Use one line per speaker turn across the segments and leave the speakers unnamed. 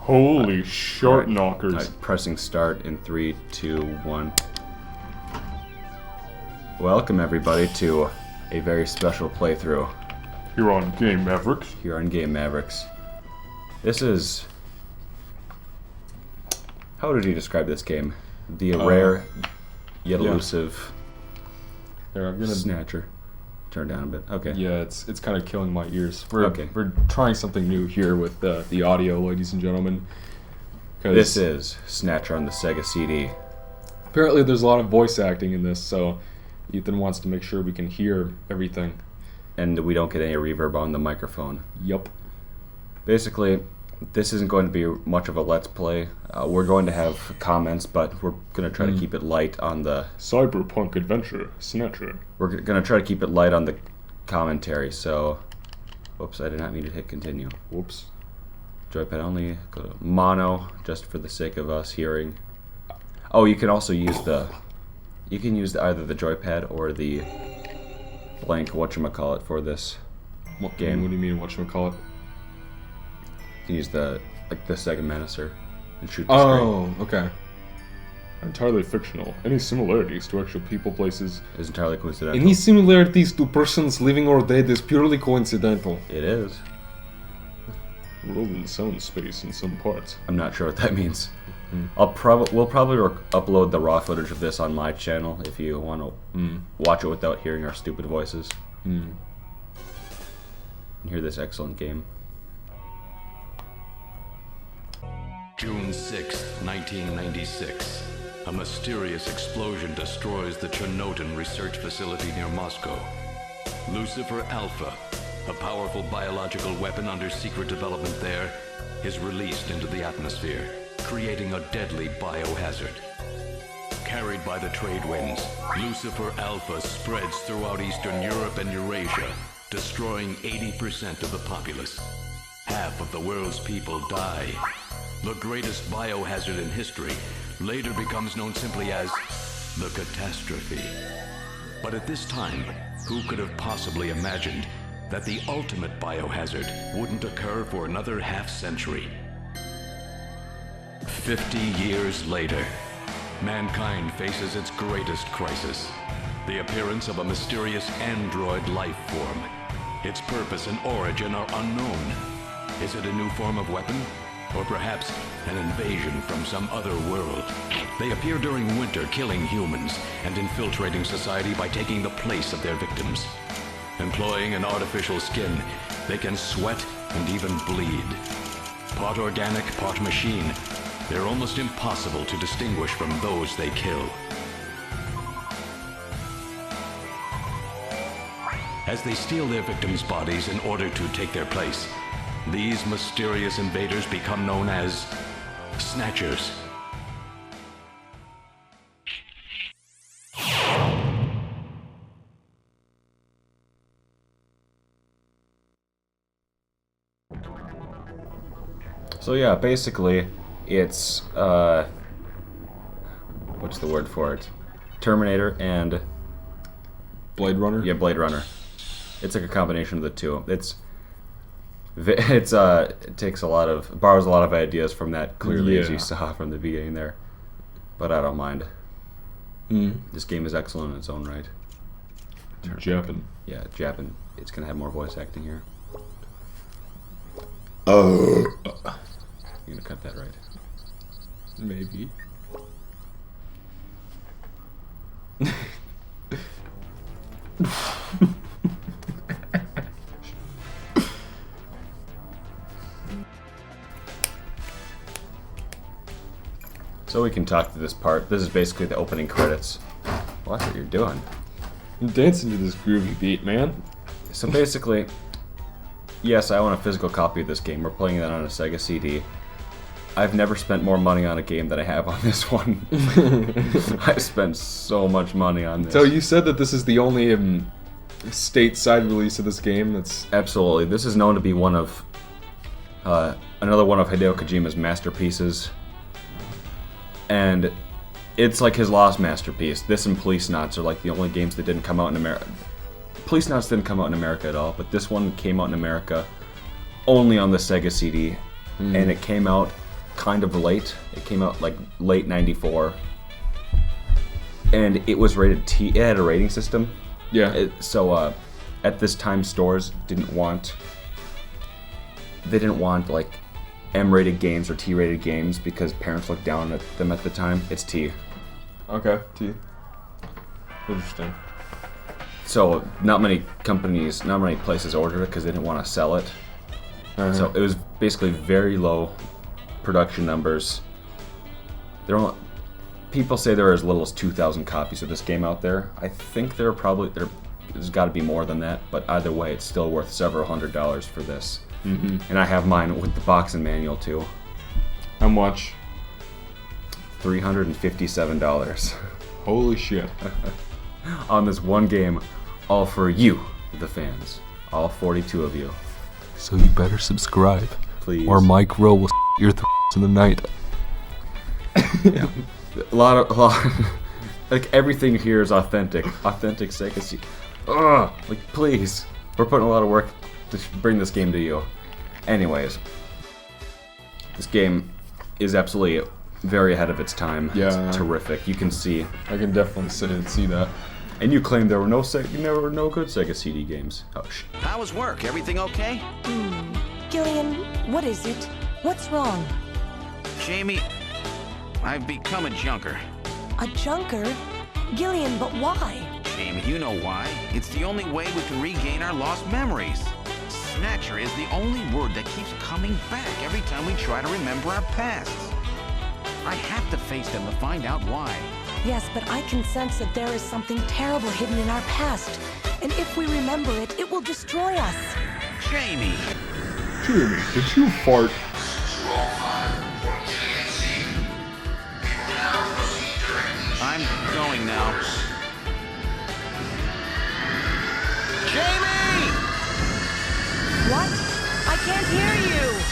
Holy short knockers.
Alright, pressing start in 3, 2, 1. Welcome everybody to a very special playthrough.
Here on Game Mavericks.
Here on Game Mavericks. This is... How would you describe this game? The rare yet elusive
Here, I'm gonna
Snatcher. Turn down a bit. Okay.
Yeah, it's kind of killing my ears. We're trying something new here with the audio, ladies and gentlemen.
This is Snatcher on the Sega CD.
Apparently there's a lot of voice acting in this, so Ethan wants to make sure we can hear everything.
And we don't get any reverb on the microphone.
Yup.
Basically, this isn't going to be much of a let's play. We're going to have comments, but we're going to try to keep it light on the...
Cyberpunk Adventure, Snatcher.
We're going to try to keep it light on the commentary, so... Whoops, I did not mean to hit continue.
Whoops.
Joypad only, go to mono, just for the sake of us hearing. Oh, you can also use the... You can use either the joypad or the blank whatchamacallit for this game.
What do you mean, whatchamacallit?
You can use the Sega Menacer and shoot the screen.
Oh, okay. Entirely fictional. Any similarities to actual people, places?
Is entirely coincidental.
Any similarities to persons living or dead is purely coincidental.
It is.
Rolling sound space in some parts.
I'm not sure what that means. We'll probably upload the raw footage of this on my channel if you want to watch it without hearing our stupid voices. And hear this excellent game.
June 6, 1996. A mysterious explosion destroys the Chernobyl research facility near Moscow. Lucifer Alpha, a powerful biological weapon under secret development there, is released into the atmosphere, creating a deadly biohazard. Carried by the trade winds, Lucifer Alpha spreads throughout Eastern Europe and Eurasia, destroying 80% of the populace. Half of the world's people die. The greatest biohazard in history later becomes known simply as the catastrophe. But at this time, who could have possibly imagined that the ultimate biohazard wouldn't occur for another half-century? 50 years later, mankind faces its greatest crisis, the appearance of a mysterious android life form. Its purpose and origin are unknown. Is it a new form of weapon? Or perhaps an invasion from some other world? They appear during winter, killing humans and infiltrating society by taking the place of their victims. Employing an artificial skin, they can sweat and even bleed. Part organic, part machine, they're almost impossible to distinguish from those they kill. As they steal their victims' bodies in order to take their place, these mysterious invaders become known as Snatchers.
So yeah, basically, it's, what's the word for it? Terminator and...
Blade Runner?
Yeah, Blade Runner. It's like a combination of the two. It takes borrows a lot of ideas from that, clearly, as you saw from the beginning there. But I don't mind. This game is excellent in its own right.
Japan.
Yeah, Japan. It's gonna have more voice acting here. You're gonna cut that right?
Maybe.
So we can talk to this part. This is basically the opening credits. Well, that's what you're doing.
I'm dancing to this groovy beat, man.
So basically, yes, I own a physical copy of this game. We're playing that on a Sega CD. I've never spent more money on a game than I have on this one. I spent so much money on this.
So you said that this is the only stateside release of this game that's...
Absolutely. This is known to be one of... another one of Hideo Kojima's masterpieces. And it's like his lost masterpiece. This and Police Knots are like the only games that didn't come out in America. Police Knots didn't come out in America at all, but this one came out in America only on the Sega CD. And it came out kind of late. It came out like late '94, and it was rated T. It had a rating system.
Yeah.
So at this time, stores didn't want like M-rated games or T-rated games because parents looked down at them at the time. It's T.
Okay. T. Interesting.
So not many places ordered it because they didn't want to sell it. So it was basically very low production numbers. People say there are as little as 2,000 copies of this game out there. I think there's got to be more than that, but either way, it's still worth several $100s for this. Mm-hmm. And I have mine with the box and manual too.
How much?
$357.
Holy shit.
On this one game, all for you, the fans. All 42 of you.
So you better subscribe.
Please.
Or Mike Rowe will your in the night.
Yeah. A lot like everything here is authentic Sega CD. Like please, we're putting a lot of work to bring this game to you. Anyways, this game is absolutely very ahead of its time.
Yeah,
it's terrific. You can see.
I can definitely see that.
And you claimed there were no good Sega CD games. Oh shit.
How was work? Everything okay?
Gillian, what is it? What's wrong?
Jamie, I've become a junker.
A junker? Gillian, but why?
Jamie, you know why. It's the only way we can regain our lost memories. Snatcher is the only word that keeps coming back every time we try to remember our pasts. I have to face them to find out why.
Yes, but I can sense that there is something terrible hidden in our past. And if we remember it, it will destroy us.
Jamie!
Jamie, did you fart?
I'm going now. Jamie!
What? I can't hear you!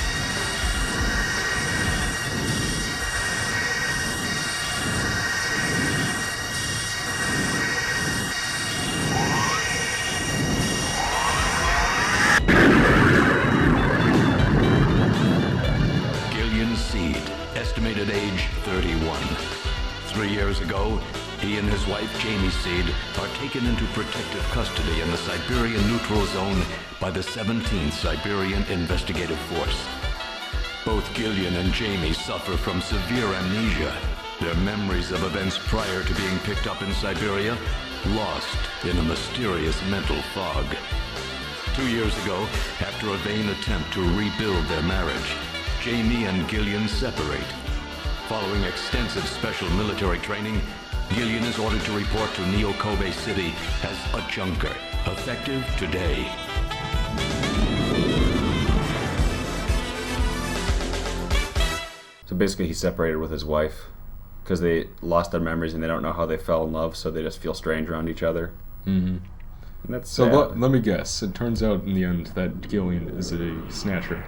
Estimated age 31. 3 years ago, he and his wife Jamie Seed are taken into protective custody in the Siberian Neutral Zone by the 17th Siberian Investigative Force. Both Gillian and Jamie suffer from severe amnesia, their memories of events prior to being picked up in Siberia lost in a mysterious mental fog. 2 years ago, after a vain attempt to rebuild their marriage, Jamie and Gillian separate. Following extensive special military training, Gillian is ordered to report to Neo Kobe City as a junker, effective today.
So basically he separated with his wife because they lost their memories and they don't know how they fell in love, so they just feel strange around each other. Mm-hmm. And that's
so let me guess. It turns out in the end that Gillian is a snatcher.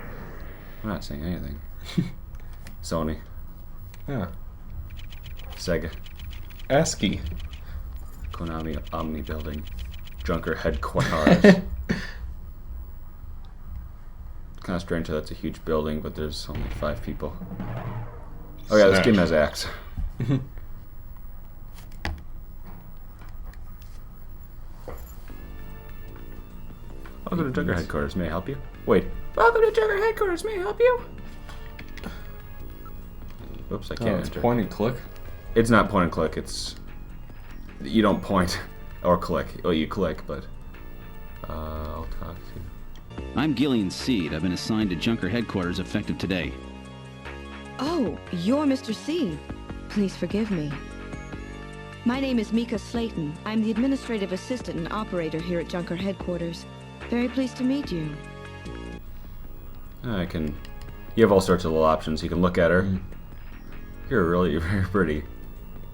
I'm not saying anything. Sony.
Yeah.
Sega.
ASCII.
Konami Omni Building. Junker Headquarters. Kind of strange how that's a huge building, but there's only 5 people. Oh yeah, this game has acts. Welcome to Junker Headquarters. May I help you? Wait. Welcome to Junker Headquarters. May I help you? Oops, I can't
it's
enter.
Point and click?
It's not point and click. It's... You don't point or click. Well, you click, but... I'll talk to you.
I'm Gillian Seed. I've been assigned to Junker Headquarters effective today.
Oh, you're Mr. C. Please forgive me. My name is Mika Slayton. I'm the administrative assistant and operator here at Junker Headquarters. Very pleased to meet you.
I can... You have all sorts of little options. You can look at her. You're really very pretty.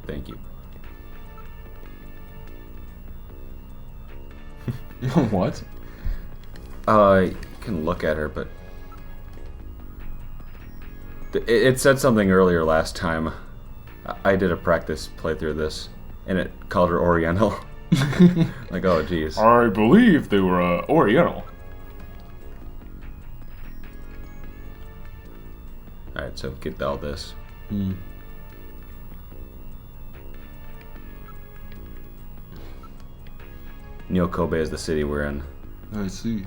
Thank you.
What?
You can look at her, but... It said something earlier last time. I did a practice playthrough of this, and it called her Oriental. Like, oh, geez.
I believe they were Oriental.
Alright, Alright, so get all this. Nyokobe is the city we're in.
I see.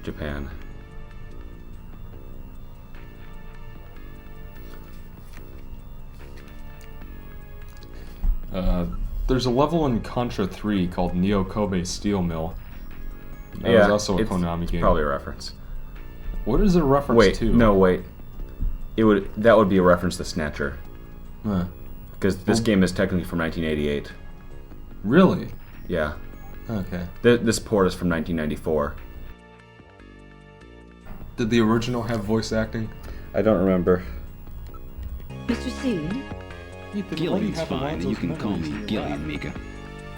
Japan.
There's a level in Contra 3 called Nyokobe Steel Mill. That
Yeah,
was also a
it's
Konami game.
Probably a reference.
What is it a reference
Wait,
to?
no, wait. That would be a reference to Snatcher.
Huh.
Because this game is technically from 1988.
Really?
Yeah.
Okay.
This port is from 1994.
Did the original have voice acting?
I don't remember.
Mr. Seed?
Gillian's fine, and you can call me Gillian, Mika.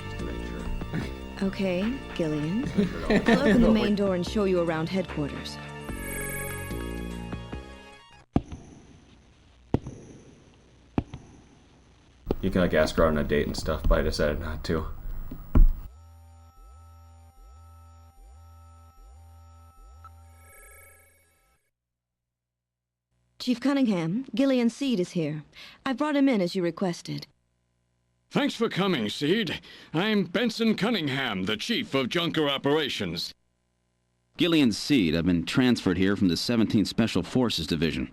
Just to make sure.
Okay, Gillian. I'll open the main door and show you around headquarters.
You can like ask her on a date and stuff, but I decided not to.
Chief Cunningham, Gillian Seed is here. I brought him in as you requested.
Thanks for coming, Seed. I'm Benson Cunningham, the Chief of Junker Operations.
Gillian Seed, I've been transferred here from the 17th Special Forces Division.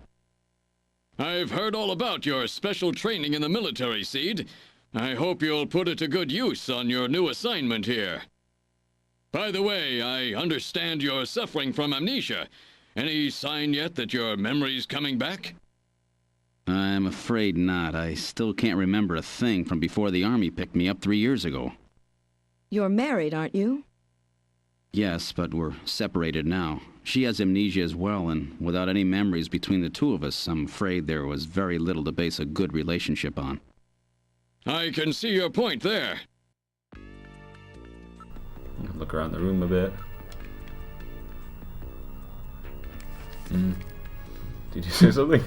I've heard all about your special training in the military, Seed. I hope you'll put it to good use on your new assignment here. By the way, I understand you're suffering from amnesia. Any sign yet that your memory's coming back?
I'm afraid not. I still can't remember a thing from before the Army picked me up 3 years ago.
You're married, aren't you?
Yes, but we're separated now. She has amnesia as well, and without any memories between the two of us, I'm afraid there was very little to base a good relationship on.
I can see your point there.
Look around the room a bit. Did you say something?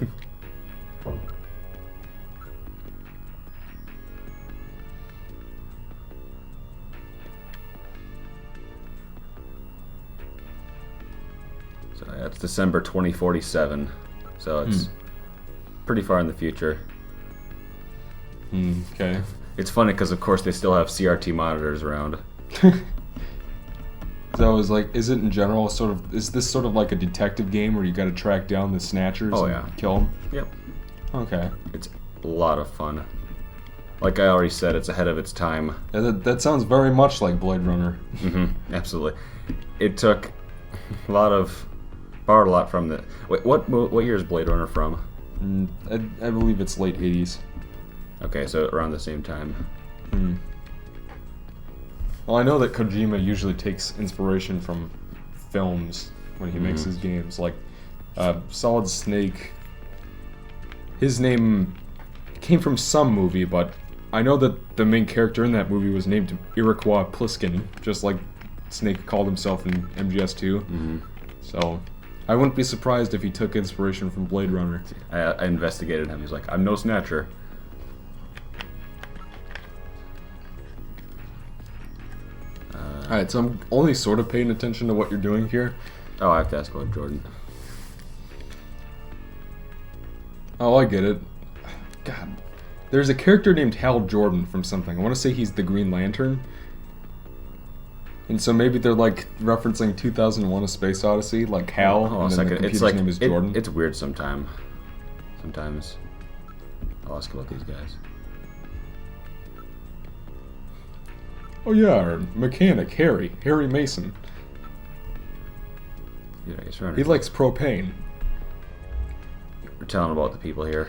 So that's December 2047. So it's pretty far in the future.
Okay.
It's funny because of course they still have CRT monitors around.
So I was like, is it in general is this sort of like a detective game where you gotta track down the snatchers and kill them?
Yep.
Okay.
It's a lot of fun. Like I already said, it's ahead of its time.
Yeah, that sounds very much like Blade Runner.
Absolutely. It took borrowed a lot from the... Wait, what year is Blade Runner from?
I believe it's late 80s.
Okay, so around the same time.
Well, I know that Kojima usually takes inspiration from films when he makes his games. Like, Solid Snake, his name came from some movie, but I know that the main character in that movie was named Iroquois Pliskin, just like Snake called himself in MGS2. So, I wouldn't be surprised if he took inspiration from Blade Runner.
I investigated him. He's like, I'm no Snatcher.
Alright, so I'm only sort of paying attention to what you're doing here.
Oh, I have to ask about Jordan.
Oh, I get it. God. There's a character named Hal Jordan from something. I want to say he's the Green Lantern. And so maybe they're like referencing 2001: A Space Odyssey, like Hal,
Hold on
and
a
then the
second.
computer's
It's like
name is Jordan.
it's weird sometimes. I'll ask about these guys.
Oh yeah, our mechanic, Harry Mason.
Yeah, I guess we're
He likes propane.
We're telling about the people here.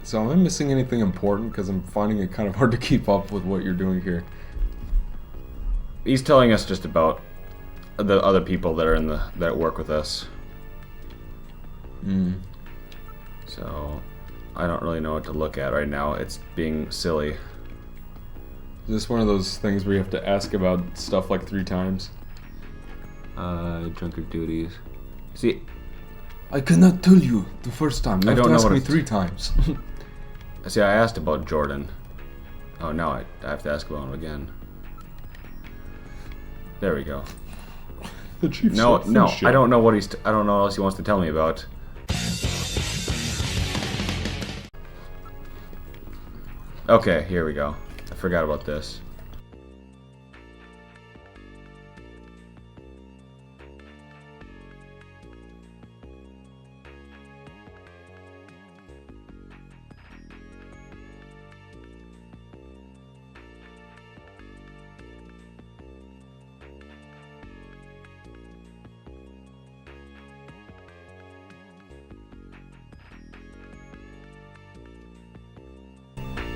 So am I missing anything important? Because I'm finding it kind of hard to keep up with what you're doing here.
He's telling us just about the other people that are that work with us. So I don't really know what to look at right now. It's being silly.
Is this one of those things where you have to ask about stuff like 3 times?
Junker duties. See,
I cannot tell you the first time. You
I
have
don't
to
know
ask
what
me
it's-
3 times.
I asked about Jordan. Oh, now I have to ask about him again. There we go.
The chief
No,
said
no,
finish
I
it.
don't know what I don't know what else he wants to tell me about. Okay, here we go. I forgot about this.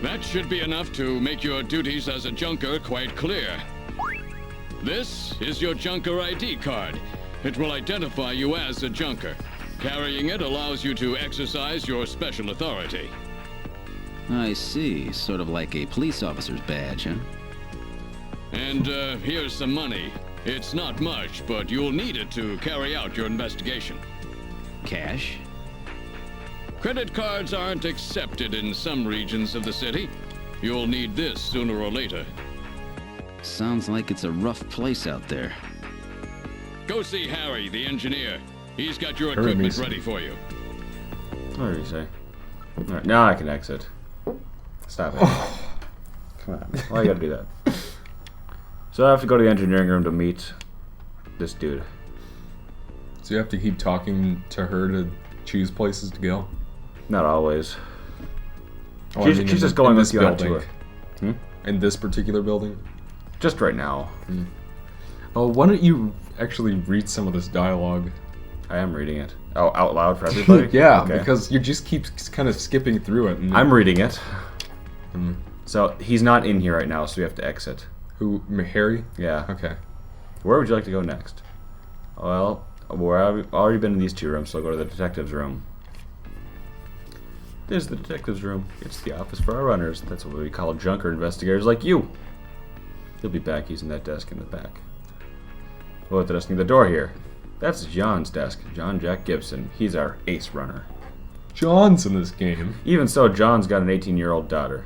That should be enough to make your duties as a junker quite clear. This is your junker ID card. It will identify you as a junker. Carrying it allows you to exercise your special authority.
I see. Sort of like a police officer's badge, huh?
And here's some money. It's not much, but you'll need it to carry out your investigation.
Cash?
Credit cards aren't accepted in some regions of the city. You'll need this sooner or later.
Sounds like it's a rough place out there.
Go see Harry, the engineer. He's got your
Harry
equipment
Mason.
ready for you.
What do you say? Alright, now I can exit. Stop it. Come on. Why you gotta do that? So I have to go to the engineering room to meet this dude.
So you have to keep talking to her to choose places to go?
Not always.
Oh, I
She's
mean,
just
in
going
this
with you on a
building.
tour.
In this particular building?
Just right now.
Oh, why don't you actually read some of this dialogue?
I am reading it. Oh, out loud for everybody?
Yeah,
Okay.
because you just keep kind of skipping through it. And
I'm reading it. So he's not in here right now, so we have to exit.
Who, Harry?
Yeah.
Okay.
Where would you like to go next? Well, I've already been in these two rooms, so I'll go to the detective's room. There's the detective's room. It's the office for our runners. That's what we call junker investigators like you. He'll be back using that desk in the back. Oh, at the desk near the door here. That's John's desk. John Jack Gibson. He's our ace runner.
John's in this game.
Even so, John's got an 18-year-old daughter.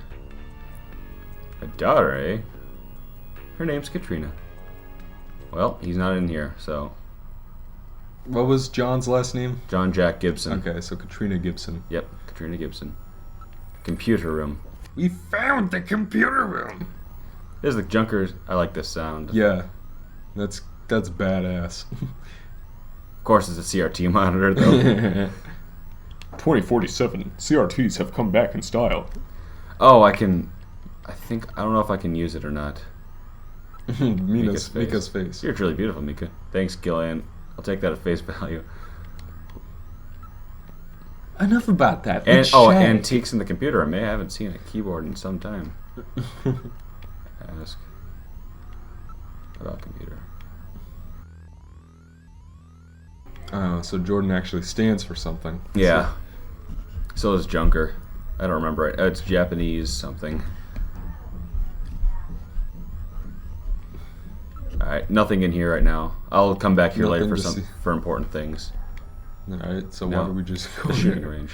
A daughter, eh? Her name's Katrina. Well, he's not in here, so...
What was John's last name?
John Jack Gibson.
Okay, so Katrina Gibson.
Yep, Katrina Gibson. Computer room.
We found the computer room!
This is the Junkers. I like this sound.
Yeah. That's badass.
Of course, it's a CRT monitor, though.
2047. CRTs have come back in style.
Oh, I don't know if I can use it or not.
Mika's face.
You're truly beautiful, Mika. Thanks, Gillian. I'll take that at face value.
Enough about that.
And
Let's
oh,
chat.
antiques in the computer. I haven't seen a keyboard in some time. Ask about computer.
Oh, so Jordan actually stands for something.
Yeah. So is Junker. I don't remember it. It's Japanese something. Alright, nothing in here right now. I'll come back here later
Nothing
for
to see.
for important things.
Alright, so
No.
why don't we just go
The shooting
there?
range.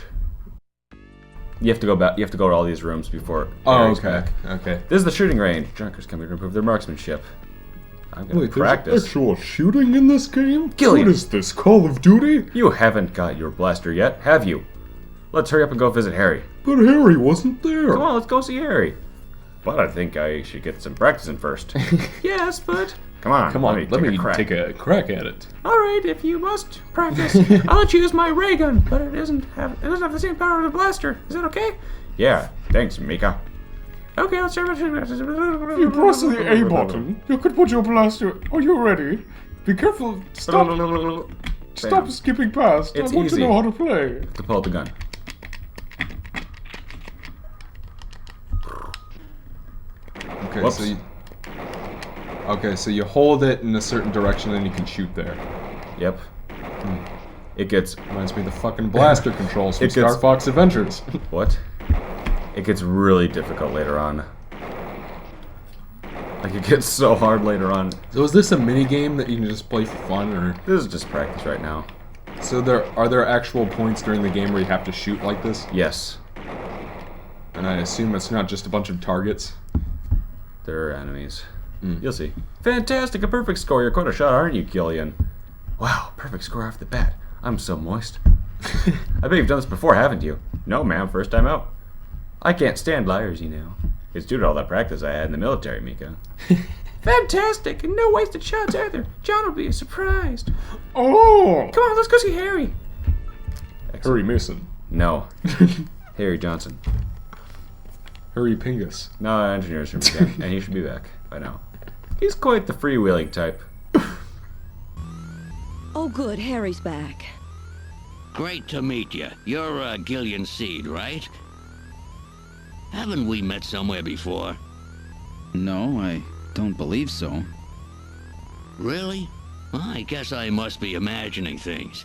You have to go back. You have to go to all these rooms before.
Oh,
Harry's
okay.
back.
Okay.
This is the shooting range. Junkers come here to improve their marksmanship. I'm gonna
Wait,
practice.
there's actual shooting in this game?
Gillian.
What is this, Call of Duty?
You haven't got your blaster yet, have you? Let's hurry up and go visit Harry.
But Harry wasn't there.
Come on, let's go see Harry. But I think I should get some practice in first. Yes, but come on.
Come on, let me
crack.
take a crack at it.
All right, if you must practice, I'll let you use my ray gun, but it doesn't have the same power as a blaster. Is that okay? Yeah. Thanks, Mika. Okay, let's start.
You press the A button. You could put your blaster. Are you ready? Be careful. Stop
Bam.
skipping past.
It's
I want
easy.
to know how to play.
To pull out the gun.
Okay,
Whoops.
so you hold it in a certain direction and you can shoot there.
Yep. It gets
Reminds me of the fucking blaster controls from
It gets-
Star Fox Adventures.
what? It gets really difficult later on. Like it gets so hard later on.
So is this a mini game that you can just play for fun, or
This is just practice right now.
so are there actual points during the game where you have to shoot like this?
Yes,
And I assume it's not just a bunch of targets.
there are enemies. You'll see. Fantastic, a perfect score. You're quite a shot, aren't you, Killian? Wow, perfect score off the bat. I'm so moist. I bet you've done this before, haven't you? No, ma'am, first time out. I can't stand liars, you know. It's due to all that practice I had in the military, Mika. Fantastic, and no wasted shots either. John will be surprised.
Oh!
Come on, let's go see Harry.
Harry Mason.
No. Harry Johnson.
Harry Pingus.
No, engineer's room again, and he should be back by now. He's quite the freewheeling type.
Oh, good. Harry's back.
Great to meet you. You're Gillian Seed, right? Haven't we met somewhere before?
No, I don't believe so.
Really? Well, I guess I must be imagining things.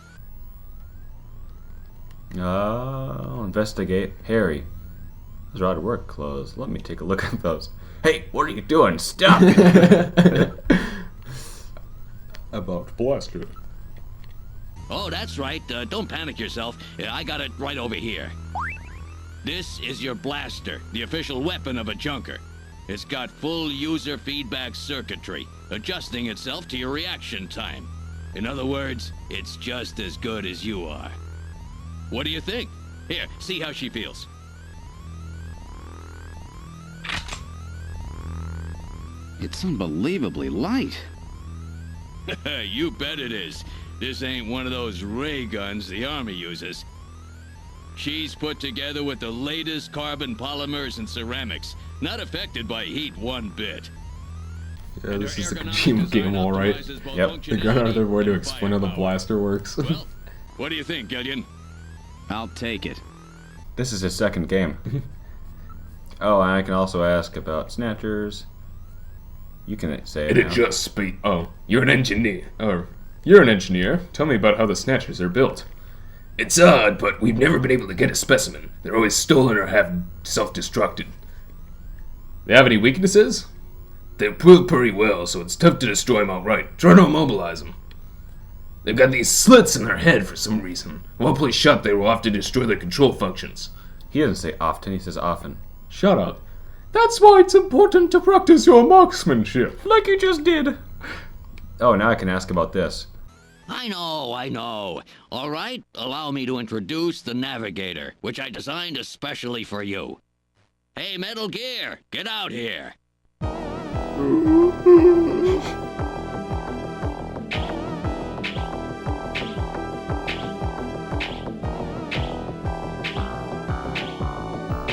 Oh, investigate Harry. Those are out of work clothes. Let me take a look at those. Hey, what are you doing? Stop!
About Blaster.
Oh, that's right. Don't panic yourself. I got it right over here. This is your blaster, the official weapon of a junker. It's got full user feedback circuitry, adjusting itself to your reaction time. In other words, it's just as good as you are. What do you think? Here, see how she feels.
It's unbelievably light.
You bet it is. This ain't one of those ray guns the Army uses. She's put together with the latest carbon polymers and ceramics, not affected by heat one bit.
Yeah, this is the Kojima game, alright.
Yep.
They got out of their way to explain how the blaster works.
Well, what do you think, Gillian?
I'll take it.
This is his second game. Oh, and I can also ask about Snatchers. You can say it now.
just speak. Oh, you're an engineer. Or, you're an engineer. Tell me about how the Snatchers are built.
It's odd, but we've never been able to get a specimen. They're always stolen or have self-destructed.
They have any weaknesses?
They're built pretty well, so it's tough to destroy them outright. Try to immobilize them. They've got these slits in their head for some reason. One place shut, they will often destroy their control functions.
He doesn't say often, he says often.
Shut up. That's why it's important to practice your marksmanship, like you just did.
Oh, now I can ask about this.
I know. All right, allow me to introduce the Navigator, which I designed especially for you. Hey, Metal Gear, get out here.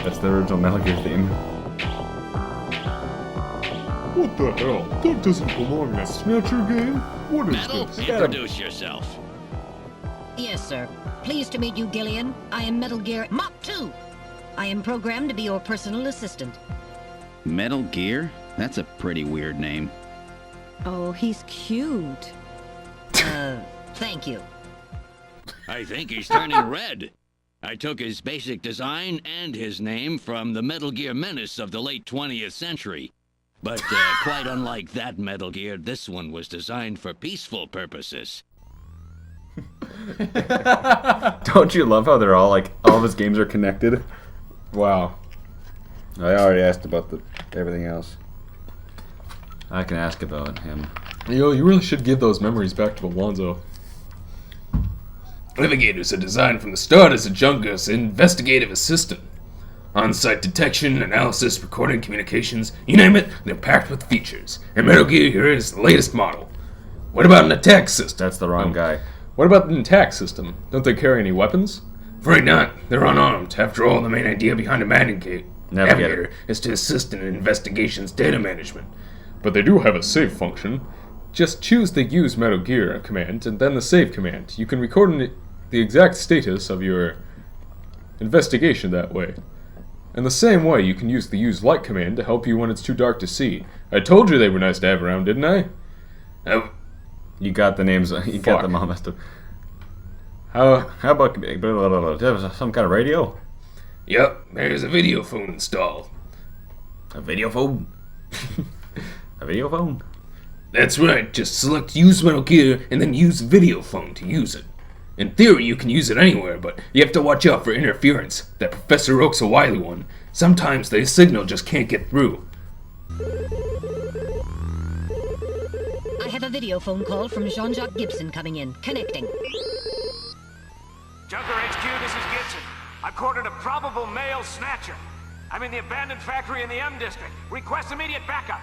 That's the original Metal Gear theme.
What the hell? That doesn't belong in a Snatcher game? What is
Metal,
this?
introduce yourself.
Yes, sir. Pleased to meet you, Gillian. I am Metal Gear Mach 2. I am programmed to be your personal assistant.
Metal Gear? That's a pretty weird name.
Oh, he's cute.
Thank you.
I think he's turning red. I took his basic design and his name from the Metal Gear menace of the late 20th century. But quite unlike that Metal Gear, this one was designed for peaceful purposes.
Don't you love how they're all like, all of his games are connected?
Wow.
I already asked about everything else. I can ask about him.
You really should give those memories back to Alonzo.
Navigators are designed from the start as a junker's investigative assistant. On-site detection, analysis, recording, communications, you name it, they're packed with features. And Metal Gear here is the latest model. What about an attack system?
That's the wrong guy.
What about an attack system? Don't they carry any weapons?
Afraid not. They're unarmed. After all, the main idea behind a Navigator is to assist in an investigation's data management.
But they do have a save function. Just choose the Use Metal Gear command and then the Save command. You can record the exact status of your investigation that way. In the same way, you can use the Use Light command to help you when it's too dark to see. I told you they were nice to have around, didn't I?
You got the names. You got them all messed up. How about some kind of radio?
Yep, there's a video phone installed.
A video phone? A video phone?
That's right, just select Use Metal Gear and then use Video Phone to use it. In theory, you can use it anywhere, but you have to watch out for interference. That Professor Oak's a wily one. Sometimes the signal just can't get through.
I have a video phone call from Jean-Jacques Gibson coming in. Connecting.
Junker HQ, this is Gibson. I've cornered a probable male snatcher. I'm in the abandoned factory in the M District. Request immediate backup.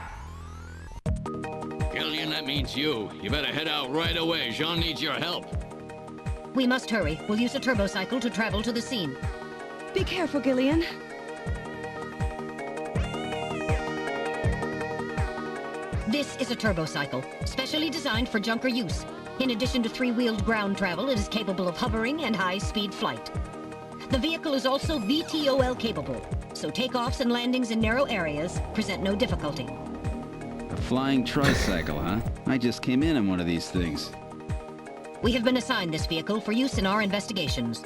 Gillian, that means you. You better head out right away. Jean needs your help.
We must hurry. We'll use a turbocycle to travel to the scene.
Be careful, Gillian.
This is a turbocycle, specially designed for junker use. In addition to three-wheeled ground travel, it is capable of hovering and high-speed flight. The vehicle is also VTOL capable, so takeoffs and landings in narrow areas present no difficulty.
A flying tricycle, huh? I just came in one of these things.
We have been assigned this vehicle for use in our investigations.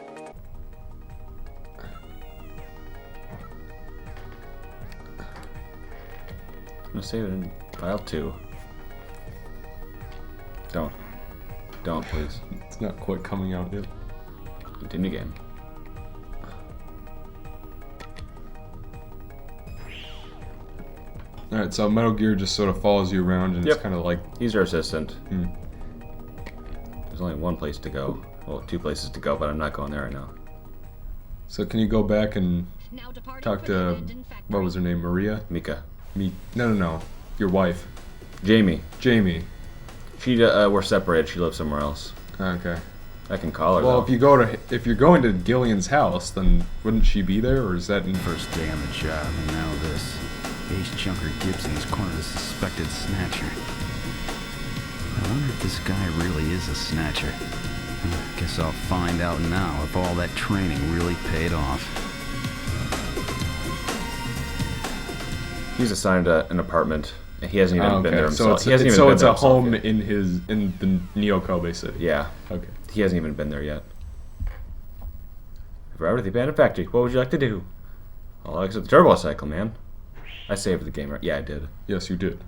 I'm gonna save it in file 2. Don't, please.
It's not quite coming out yet.
Continue game.
Alright, so Metal Gear just sort of follows you around and
Yep.
it's kind of like...
He's our assistant. There's only one place to go. Well, 2 places to go, but I'm not going there right now.
So can you go back and
Now departing
talk
for
to...
the abandoned factory.
What was her name? Maria?
Mika.
No. Your wife.
Jamie.
Jamie.
She, we're separated. She lives somewhere else.
Okay.
I can call her,
Well,
though.
if you're going to Gillian's house, then wouldn't she be there, or is that in...
First day on the job, and now this. Ace Junker Gibson's cornered a suspected snatcher. I wonder if this guy really is a snatcher. Guess I'll find out now if all that training really paid off.
He's assigned an apartment. He hasn't even been there himself.
So it's a home in the Neo Kobe city.
Yeah.
Okay.
He hasn't even been there yet. If I were to the abandoned factory, what would you like to do? I'll exit the turbo cycle, man. I saved the game, right? Yeah, I did.
Yes, you did.